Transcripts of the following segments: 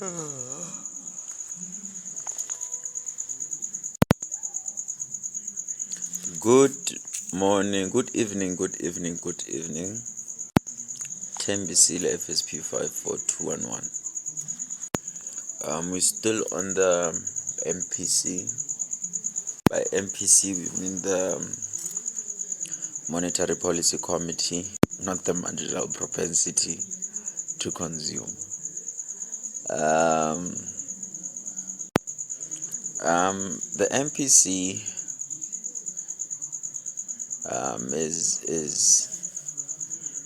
Good morning, good evening, good evening, good evening. Tembisile FSP 54211. We're still on the MPC. By MPC, we mean the Monetary Policy Committee, not the marginal propensity to consume. The MPC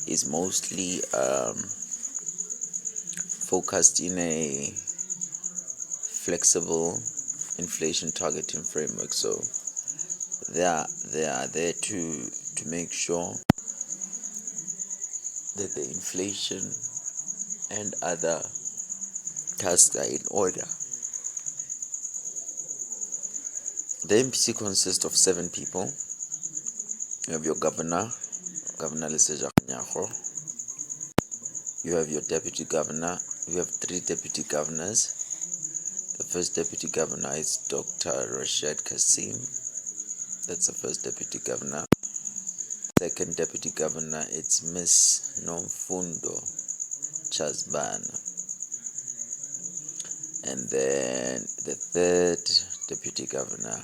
is mostly focused in a flexible inflation targeting framework. So they are there to make sure that the inflation and other tasks are in order. The MPC consists of 7 people. You have your governor, Governor Leseja Kanyako. You have your deputy governor. You have 3 deputy governors. The first deputy governor is Dr. Rashad Kasim. That's the first deputy governor. Second deputy governor, it's Miss Nomfundo Chazbana. And then the third deputy governor,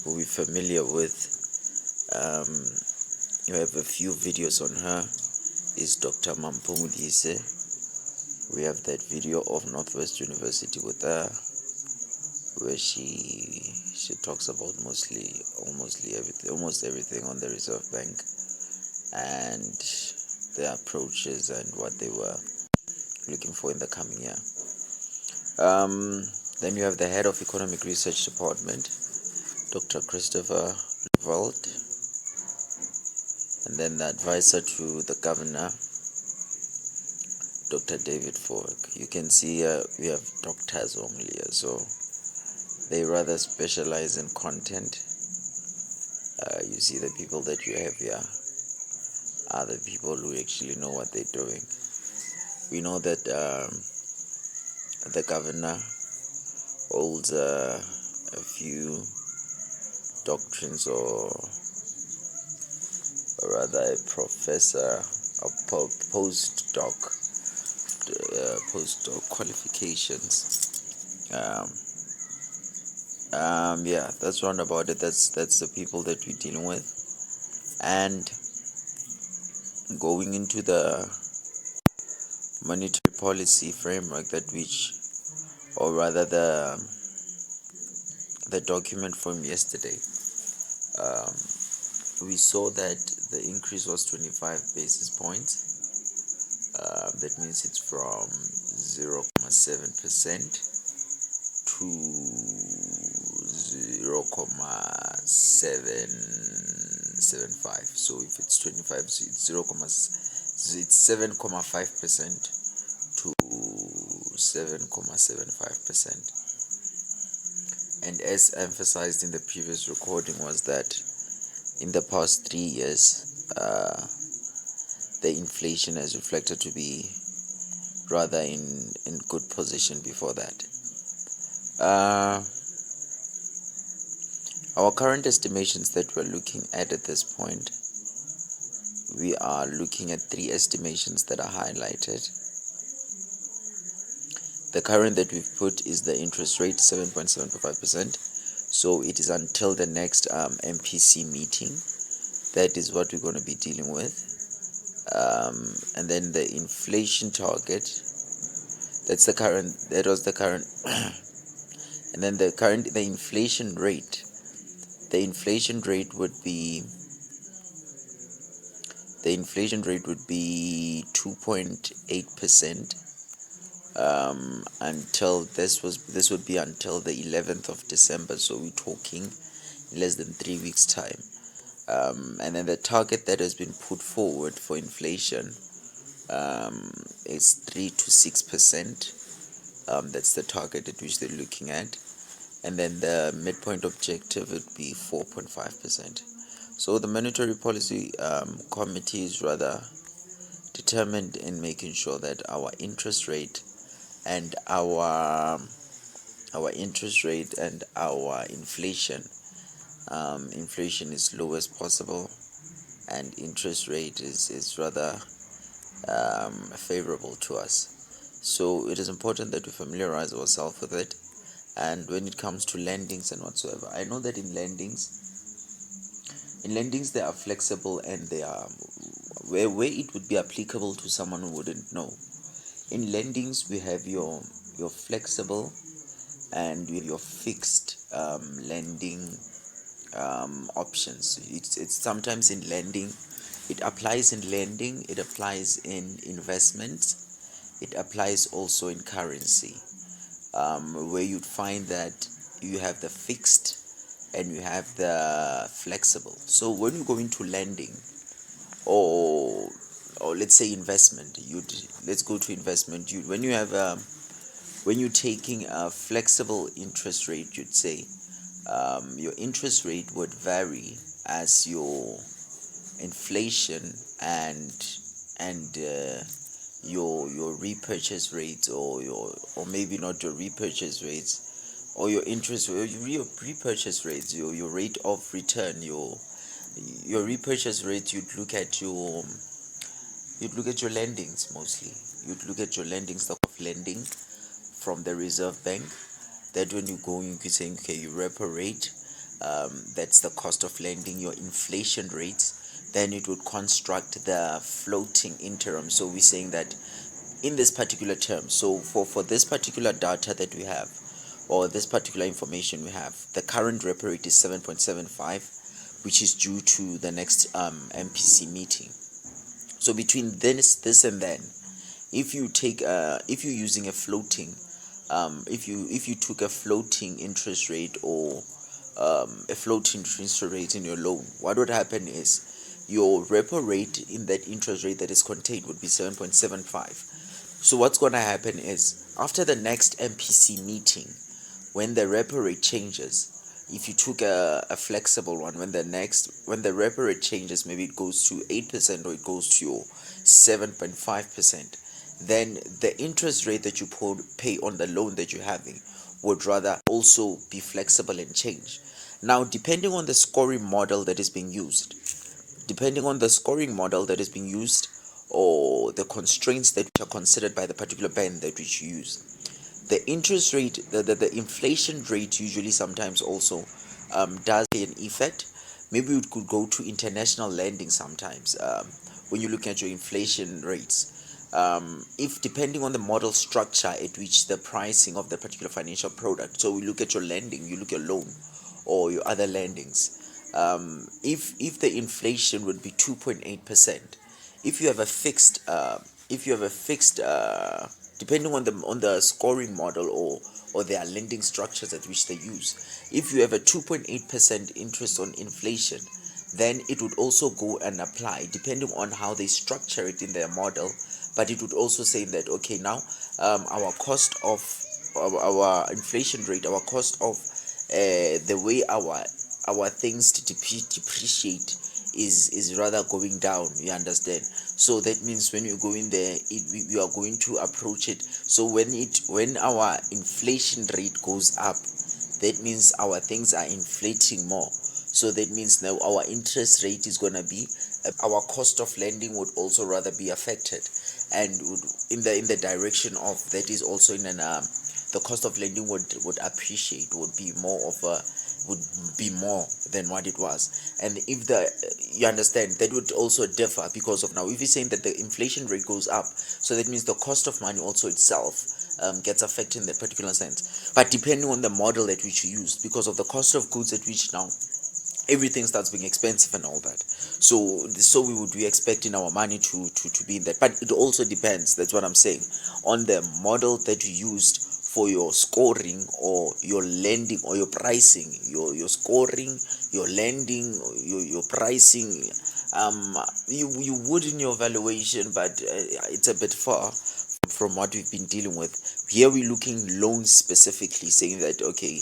who we're familiar with, you have a few videos on her, is Dr. Mampumudise. We have that video of Northwest University with her, where she talks about almost everything on the Reserve Bank and their approaches and what they were looking for in the coming year. Then you have the head of Economic Research Department, Dr. Christopher Levald, and then the advisor to the governor, Dr. David Fork. You can see we have doctors only here, so they rather specialize in content. You see the people that you have here are the people who actually know what they're doing. We know that the governor holds a few doctrines, or rather a professor, a postdoc qualifications. Yeah, that's round about it. That's the people that we're dealing with. And going into the monetary policy framework, or rather the document from yesterday, we saw that the increase was 25 basis points. That means it's from 0.7% to 0.775. So if it's 25, so it's 7.5% to 7.75%. And as emphasized in the previous recording, was that in the past 3 years, the inflation has reflected to be rather in good position before that. Our current estimations that we're looking at this point, we are looking at 3 estimations that are highlighted. The current that we've put is the interest rate, 7.75%. So it is until the next MPC meeting. That is what we're going to be dealing with. And then the inflation target, that's the current, that was the current. And then the inflation rate, would be 2.8%, until this would be until the 11th of December, so we're talking less than 3 weeks time. And then the target that has been put forward for inflation is 3 to 6%. That's the target at which they're looking at. And then the midpoint objective would be 4.5%. So the Monetary Policy Committee is rather determined in making sure that our interest rate and our interest rate and our inflation. Inflation is low as possible, and interest rate is rather favorable to us. So it is important that we familiarize ourselves with it. And when it comes to lendings and whatsoever, I know that in lendings they are flexible, and they are where it would be applicable to someone who wouldn't know. In lendings we have your flexible and your fixed lending options. It's sometimes in lending, it applies in lending, it applies in investments, it applies also in currency, where you'd find that you have the fixed and you have the flexible. So when you go into lending, or let's say investment, let's go to investment. When you have when you're taking a flexible interest rate, you'd say your interest rate would vary as your inflation and your repurchase rates, or maybe not your repurchase rates, or your interest, or your repurchase rates, your rate of return, your repurchase rate. You'd look at your lendings mostly. You'd look at your lending, stock of lending from the Reserve Bank. That when you go, you could say, okay, your repo rate, that's the cost of lending, your inflation rates. Then it would construct the floating interim. So we're saying that in this particular term, so for this particular data that we have, or this particular information we have, the current repo rate is 7.75, which is due to the next MPC meeting. So between this and then, if you're using a floating, if you took a floating interest rate, or a floating interest rate in your loan, what would happen is your repo rate in that interest rate that is contained would be 7.75. So what's going to happen is, after the next MPC meeting, when the repo rate changes, if you took a flexible one, when the repo rate changes, maybe it goes to 8%, or it goes to your 7.5%, then the interest rate that you pay on the loan that you're having would rather also be flexible and change. Now, depending on the scoring model that is being used, or the constraints that are considered by the particular band that which you use, the interest rate, the inflation rate usually sometimes also does play an effect. Maybe we could go to international lending sometimes, when you look at your inflation rates. If depending on the model structure at which the pricing of the particular financial product, so we look at your lending, you look at your loan or your other lendings. If the inflation would be 2.8%, if you have a fixed depending on the scoring model, or their lending structures at which they use, if you have a 2.8% interest on inflation, then it would also go and apply depending on how they structure it in their model. But it would also say that, okay, now our cost of our inflation rate, our cost of the way our things to depreciate is rather going down, you understand. So that means when you go in there, we are going to approach it. So when our inflation rate goes up, that means our things are inflating more. So that means now our interest rate is going to be, our cost of lending would also rather be affected, and would in the direction of, that is also in an the cost of lending would appreciate, would be more than what it was. And if you understand, that would also differ, because of, now if you're saying that the inflation rate goes up, so that means the cost of money also itself gets affected in that particular sense. But depending on the model at which you use, because of the cost of goods at which now everything starts being expensive and all that, so we would be expecting our money to be in that. But it also depends, that's what I'm saying, on the model that you used for your scoring, or your lending, or your pricing, your scoring, your lending, your pricing. You would in your valuation, but it's a bit far from what we've been dealing with. Here we're looking loans specifically, saying that, okay,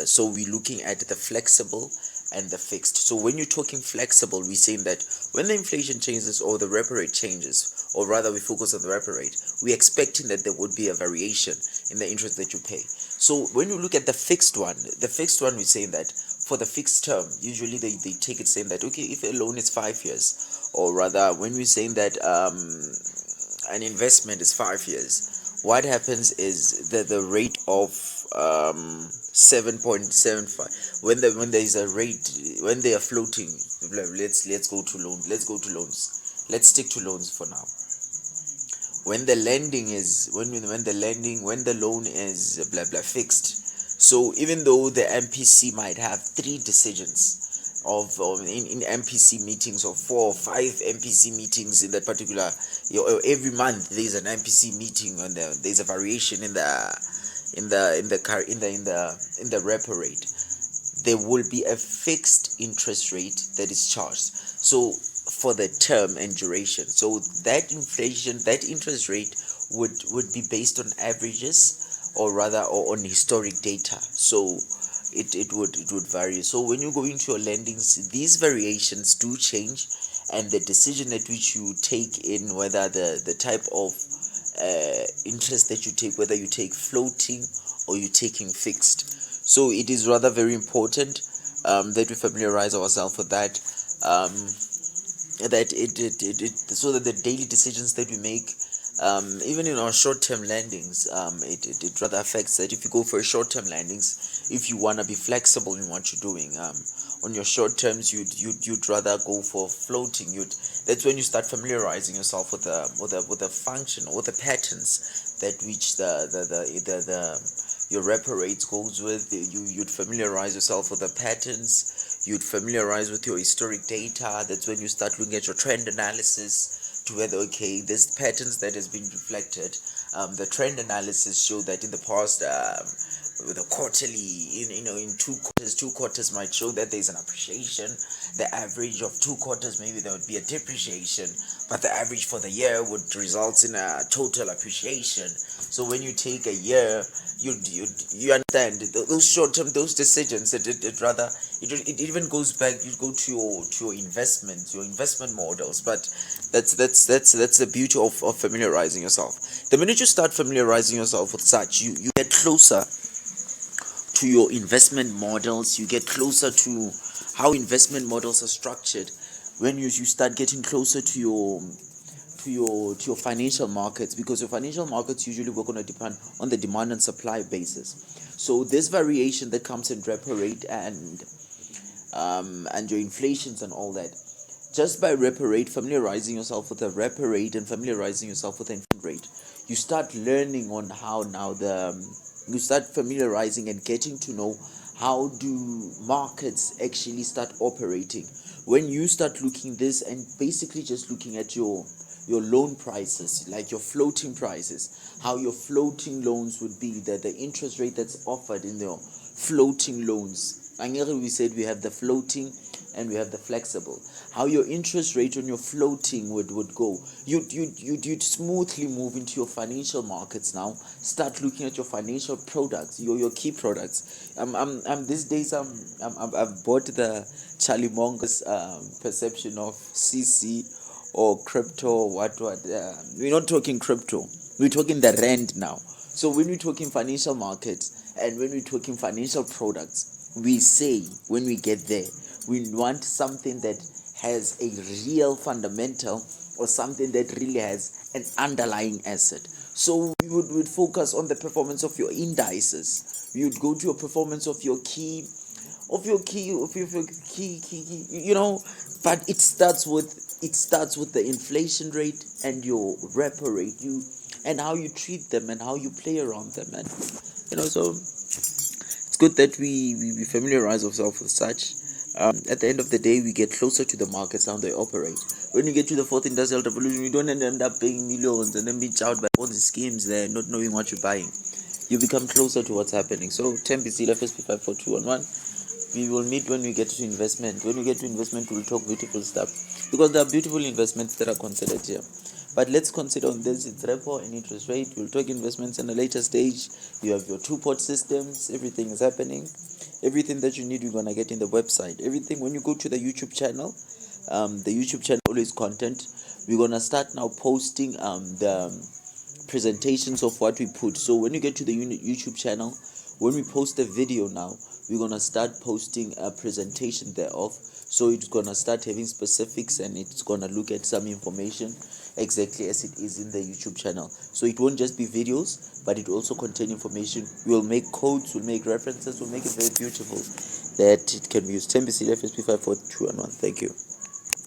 so we're looking at the flexible and the fixed. So when you're talking flexible, we're saying that when the inflation changes, or the repo rate changes, or rather we focus on the repo rate, we're expecting that there would be a variation in the interest that you pay. So when you look at the fixed one, we're saying that for the fixed term, usually they take it saying that, okay, if a loan is 5 years, or rather when we're saying that an investment is 5 years, what happens is that the rate of 7.75, when there is a rate, when they are floating, let's go to loans, let's stick to loans for now. When the loan is blah blah fixed, so even though the MPC might have 3 decisions in MPC meetings, or 4 or 5 MPC meetings in that particular, every month there's an MPC meeting, and there's a variation in the repo rate, there will be a fixed interest rate that is charged, so for the term and duration. So that interest rate would be based on averages, or rather, or on historic data. So it would vary. So when you go into your lendings, these variations do change, and the decision at which you take in whether the type of interest that you take, whether you take floating or you taking fixed. So it is rather very important that we familiarize ourselves with that, so that the daily decisions that we make, even in our short-term lendings, it rather affects that. If you go for short-term lendings, if you want to be flexible in what you're doing, on your short terms, you'd rather go for floating. That's when you start familiarizing yourself with the function or the patterns that which your repo rates goes with. You'd familiarize yourself with the patterns. You'd familiarize with your historic data. That's when you start looking at your trend analysis to whether, okay, this patterns that has been reflected. The trend analysis show that in the past, with a quarterly, in 2 quarters might show that there's an appreciation. The average of 2 quarters, maybe there would be a depreciation, but the average for the year would result in a total appreciation. So when you take a year, you understand those short-term, those decisions. It even goes back. You go to your investment models. But that's the beauty of familiarizing yourself. The minute you start familiarizing yourself with such, you get closer to your investment models. You get closer to how investment models are structured. When you start getting closer to your financial markets, because your financial markets usually work on a depend on the demand and supply basis. So this variation that comes in repo rate and your inflations and all that, just by repo rate, familiarizing yourself with the repo rate and familiarizing yourself with the inflation rate, you start learning on how now you start familiarizing and getting to know how do markets actually start operating. When you start looking this and basically just looking at your loan prices, like your floating prices, how your floating loans would be, the interest rate that's offered in your floating loans. And here we said we have the floating and we have the flexible. How your interest rate on your floating would go. You'd smoothly move into your financial markets now. Start looking at your financial products, your key products. These days I've bought the Charlie Munger's perception of CC or crypto or what. We're not talking crypto. We're talking the rand now. So when we're talking financial markets and when we're talking financial products, we say when we get there, we want something that has a real fundamental or something that really has an underlying asset. So we would focus on the performance of your indices. We would go to a performance of your key, but it starts with the inflation rate and your repo rate, and how you treat them and how you play around them, and so it's good that we familiarize ourselves with such. At the end of the day, we get closer to the markets, how they operate. When you get to the fourth industrial revolution, you don't end up paying millions and then be chowed by all the schemes there, not knowing what you're buying. You become closer to what's happening. So 10BC FSP 54211. We will meet when we get to investment. When we get to investment, we'll talk beautiful stuff, because there are beautiful investments that are considered here. But let's consider on this, it's repo and interest rate. We'll talk investments in a later stage. You have your 2-port systems. Everything is happening. Everything that you need, you're going to get in the website. Everything, when you go to the YouTube channel, always content. We're going to start now posting presentations of what we put. So when you get to the YouTube channel, when we post a video now, we're gonna start posting a presentation thereof. So it's gonna start having specifics, and it's gonna look at some information exactly as it is in the YouTube channel. So it won't just be videos, but it also contain information. We'll make codes, we'll make references, we'll make it very beautiful that it can be used. 10BC FSP 54211. Thank you.